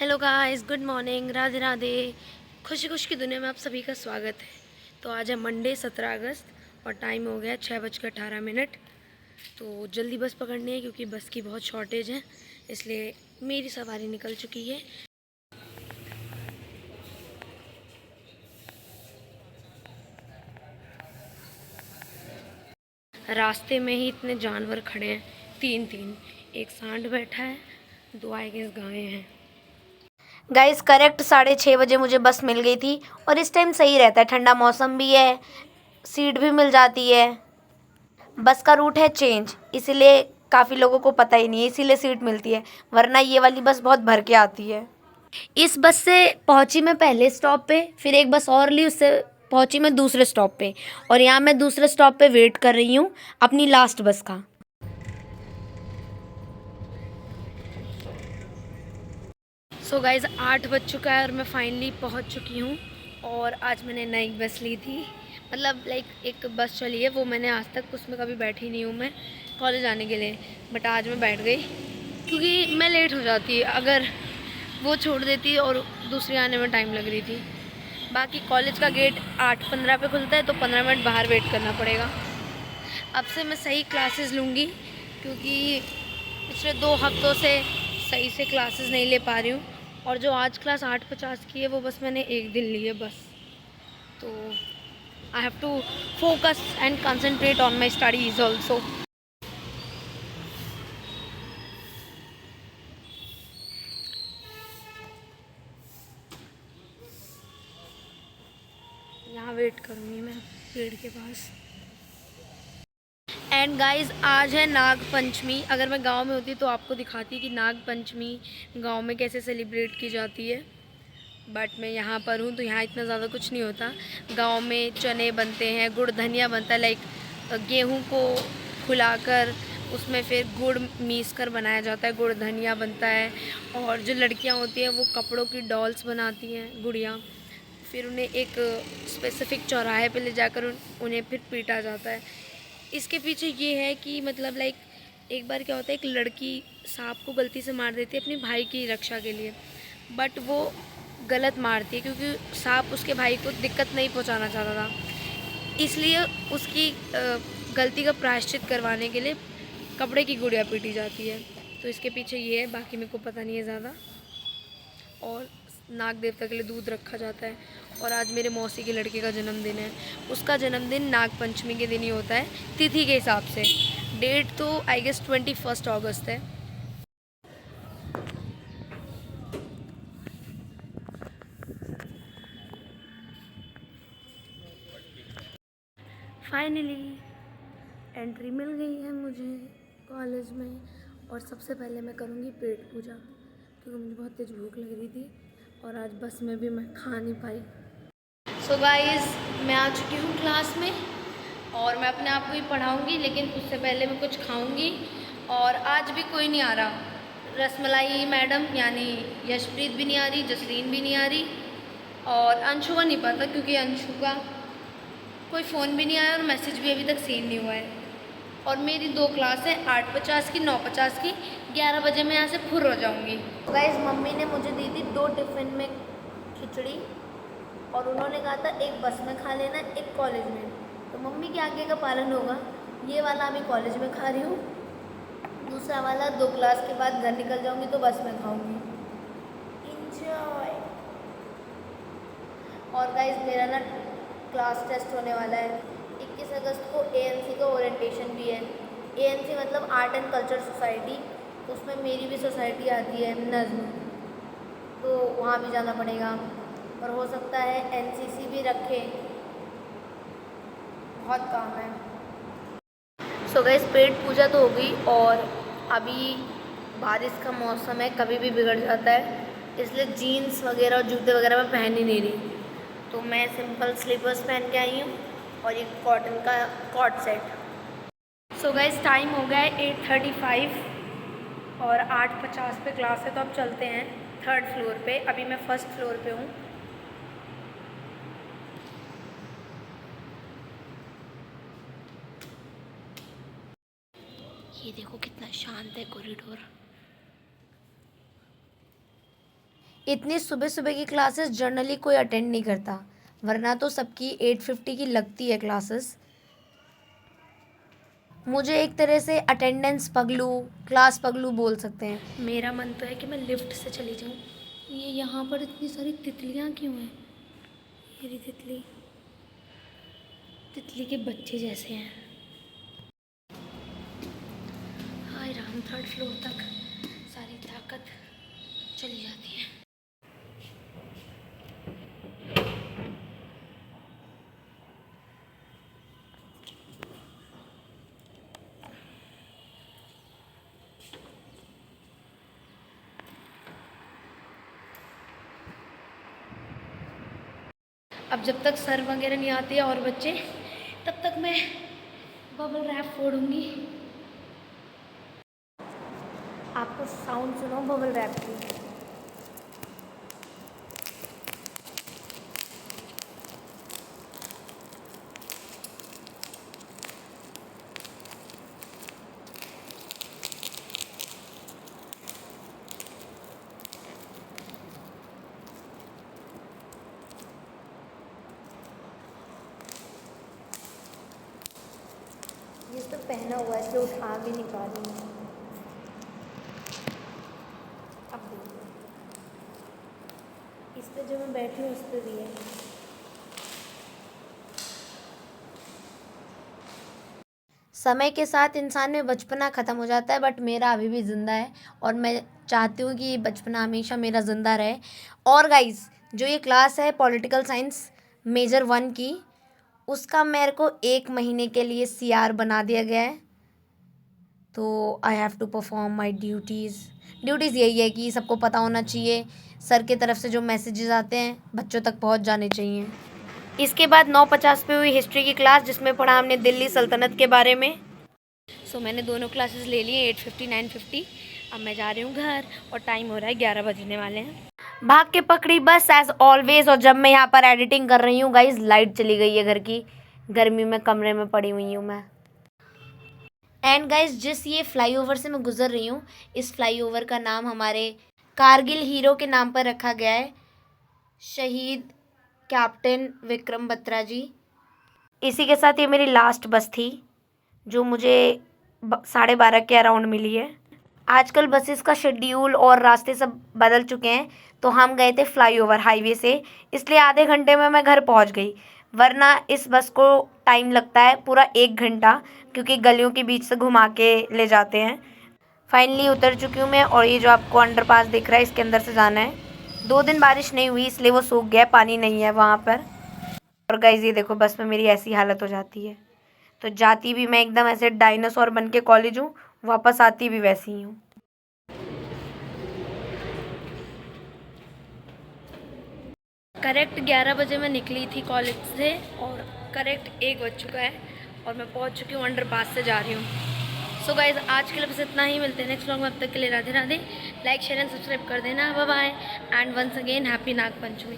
Hello guys, good morning, Radhe Radhe. खुशी खुशी की दुनिया में आप सभी का स्वागत है। तो आज है मंडे 17 अगस्त और टाइम हो गया 6:18। तो जल्दी बस पकड़नी है क्योंकि बस की बहुत शॉर्टेज है, इसलिए मेरी सवारी निकल चुकी है। रास्ते में ही इतने जानवर खड़े हैं, तीन तीन। एक सांड बैठा है, दो आई गेस गायें हैं। गाइस करेक्ट 6:30 मुझे बस मिल गई थी और इस टाइम सही रहता है, ठंडा मौसम भी है, सीट भी मिल जाती है। बस का रूट है चेंज, इसीलिए काफ़ी लोगों को पता ही नहीं है, इसीलिए सीट मिलती है, वरना ये वाली बस बहुत भर के आती है। इस बस से पहुंची मैं पहले स्टॉप पे, फिर एक बस और ली, उससे पहुंची मैं दूसरे स्टॉप पे, और यहाँ मैं दूसरे स्टॉप पे वेट कर रही हूँ अपनी लास्ट बस का। सो गाइज़ 8 बज चुका है और मैं फाइनली पहुंच चुकी हूँ। और आज मैंने नई बस ली थी, मतलब लाइक एक बस चली है, वो मैंने आज तक उसमें कभी बैठी नहीं हूँ मैं कॉलेज आने के लिए, बट आज मैं बैठ गई क्योंकि मैं लेट हो जाती, अगर वो छोड़ देती और दूसरी आने में टाइम लग रही थी। बाकी कॉलेज का गेट 8:15 पे खुलता है, तो 15 मिनट बाहर वेट करना पड़ेगा। अब से मैं सही क्लासेस लूँगी क्योंकि पिछले 2 हफ्तों से सही से क्लासेस नहीं ले पा रही हूँ, और जो आज क्लास 8:50 की है वो बस मैंने एक दिन ली है बस। तो I have to focus and concentrate on my studies also. यहाँ वेट करूँगी मैं पेड़ के पास। एंड गाइस आज है नाग पंचमी। अगर मैं गांव में होती तो आपको दिखाती कि नाग पंचमी गांव में कैसे सेलिब्रेट की जाती है, बट मैं यहाँ पर हूँ तो यहाँ इतना ज़्यादा कुछ नहीं होता। गांव में चने बनते हैं, गुड़ धनिया बनता है, लाइक गेहूँ को फुलाकर उसमें फिर गुड़ मीस कर बनाया जाता है, गुड़ धनिया बनता है। और जो लड़कियाँ होती हैं वो कपड़ों की डॉल्स बनाती हैं, गुड़ियाँ, फिर उन्हें एक स्पेसिफिक चौराहे पे ले जाकर उन्हें फिर पीटा जाता है। इसके पीछे ये है कि मतलब लाइक एक बार क्या होता है, एक लड़की सांप को गलती से मार देती है अपने भाई की रक्षा के लिए, बट वो गलत मारती है क्योंकि सांप उसके भाई को दिक्कत नहीं पहुंचाना चाहता था, इसलिए उसकी गलती का प्रायश्चित करवाने के लिए कपड़े की गुड़िया पीटी जाती है। तो इसके पीछे ये है, बाकी मेरे को पता नहीं है ज़्यादा। और नाग देवता के लिए दूध रखा जाता है। और आज मेरे मौसी के लड़के का जन्मदिन है, उसका जन्मदिन नाग पंचमी के दिन ही होता है तिथि के हिसाब से। डेट तो आई गेस 21 अगस्त है। फाइनली एंट्री मिल गई है मुझे कॉलेज में, और सबसे पहले मैं करूँगी पेट पूजा क्योंकि मुझे बहुत तेज़ भूख लग रही थी और आज बस में भी मैं खा नहीं पाई। सो गाइस मैं आ चुकी हूँ क्लास में और मैं अपने आप को ही पढ़ाऊँगी, लेकिन उससे पहले मैं कुछ खाऊँगी। और आज भी कोई नहीं आ रहा, रसमलाई मैडम यानी यशप्रीत भी नहीं आ रही, जसलीन भी नहीं आ रही, और अंशु का नहीं पता क्योंकि अंशु का कोई फ़ोन भी नहीं आया और मैसेज भी अभी तक सीन नहीं हुआ है। और मेरी 2 क्लास है, 8:50 की 9:50 की। 11 बजे मैं यहाँ से फुर हो जाऊँगी। गाइस मम्मी ने मुझे दी थी 2 टिफ़िन में खिचड़ी, और उन्होंने कहा था एक बस में खा लेना, एक कॉलेज में। तो मम्मी के आगे का पालन होगा, ये वाला अभी कॉलेज में खा रही हूँ, दूसरा वाला 2 क्लास के बाद घर निकल जाऊँगी तो बस में खाऊँगी। इंजॉय। और गाइस मेरा ना क्लास टेस्ट होने वाला है 21 अगस्त को। एएनसी का ओरिएंटेशन भी है। एएनसी मतलब आर्ट एंड कल्चर सोसाइटी, तो उसमें मेरी भी सोसाइटी आती है नज़्म, तो वहाँ भी जाना पड़ेगा। और हो सकता है एनसीसी भी रखे, बहुत काम है। सो गाइस पेट पूजा तो हो गई, और अभी बारिश का मौसम है, कभी भी बिगड़ जाता है, इसलिए जीन्स वगैरह और जूते वगैरह मैं पहन ही नहीं रही। तो मैं सिंपल स्लीपर्स पहन के आई हूँ और एक कॉटन का coord set. So guys time हो गया है 8:35 और 8:50 पे क्लास है, तो अब चलते हैं 3rd फ्लोर पे। अभी मैं 1st फ्लोर पे हूँ। ये देखो कितना शांत है कॉरिडोर। इतनी सुबह सुबह की क्लासेस जनरली कोई अटेंड नहीं करता, वरना तो सबकी 8:50 की लगती है क्लासेस। मुझे एक तरह से अटेंडेंस पगलू, क्लास पगलू बोल सकते हैं। मेरा मन तो है कि मैं लिफ्ट से चली जाऊँ। ये यहाँ पर इतनी सारी तितलियाँ क्यों हैं? मेरी तितली, तितली के बच्चे जैसे हैं। हाय राम, 3rd फ्लोर तक सारी ताकत चली जाती है। अब जब तक सर वगैरह नहीं आते और बच्चे, तब तक मैं बबल रैप फोड़ूंगी। आपको साउंड सुनो बबल रैप की। ये तो पहना हुआ है इसलिए उठा भी नहीं पा रही हूँ। अब देखो, इस पे जो मैं बैठी हूँ उस पर भी है। समय के साथ इंसान में बचपना ख़त्म हो जाता है, बट मेरा अभी भी ज़िंदा है और मैं चाहती हूँ कि ये बचपना हमेशा मेरा ज़िंदा रहे। और गाइस, जो ये क्लास है पॉलिटिकल साइंस मेजर 1 की, उसका मेरे को 1 महीने के लिए CR बना दिया गया है। तो I have to perform my duties यही है कि सबको पता होना चाहिए, सर की तरफ से जो मैसेजेस आते हैं बच्चों तक पहुंच जाने चाहिए। इसके बाद 9:50 पे हुई हिस्ट्री की क्लास, जिसमें पढ़ा हमने दिल्ली सल्तनत के बारे में। मैंने दोनों क्लासेस ले लिए, 8:50 9:50। अब मैं जा रही हूँ घर और टाइम हो रहा है 11 बजने वाले हैं। भाग के पकड़ी बस एज ऑलवेज। और जब मैं यहाँ पर एडिटिंग कर रही हूँ गाइज, लाइट चली गई है घर की, गर्मी में कमरे में पड़ी हुई हूँ मैं। एंड गाइज, जिस ये फ्लाईओवर से मैं गुजर रही हूँ, इस फ्लाईओवर का नाम हमारे कारगिल हीरो के नाम पर रखा गया है, शहीद कैप्टन विक्रम बत्रा जी। इसी के साथ ये मेरी लास्ट बस थी, जो मुझे 12:30 के अराउंड मिली है। आजकल बसेस का शेड्यूल और रास्ते सब बदल चुके हैं, तो हम गए थे फ्लाईओवर हाईवे से, इसलिए आधे घंटे में मैं घर पहुंच गई। वरना इस बस को टाइम लगता है पूरा 1 घंटा, क्योंकि गलियों के बीच से घुमा के ले जाते हैं। फाइनली उतर चुकी हूँ मैं, और ये जो आपको अंडरपास दिख रहा है, इसके अंदर से जाना है। 2 दिन बारिश नहीं हुई, इसलिए वो सूख गया, पानी नहीं है वहाँ पर। और गाइस, ये देखो बस में मेरी ऐसी हालत हो जाती है। तो जाती भी मैं एकदम ऐसे डायनासोर बन के कॉलेज हूँ, वापस आती भी वैसी ही हूँ। करेक्ट 11 बजे मैं निकली थी कॉलेज से, और करेक्ट 1 बज चुका है और मैं पहुँच चुकी हूँ, अंडरपास से जा रही हूँ। सो गाइज, आज के लिए बस इतना ही। मिलते हैं नेक्स्ट व्लॉग में, अब तक के लिए Radhe Radhe. Like share and subscribe कर देना। Bye bye and once again happy Nag Panchami.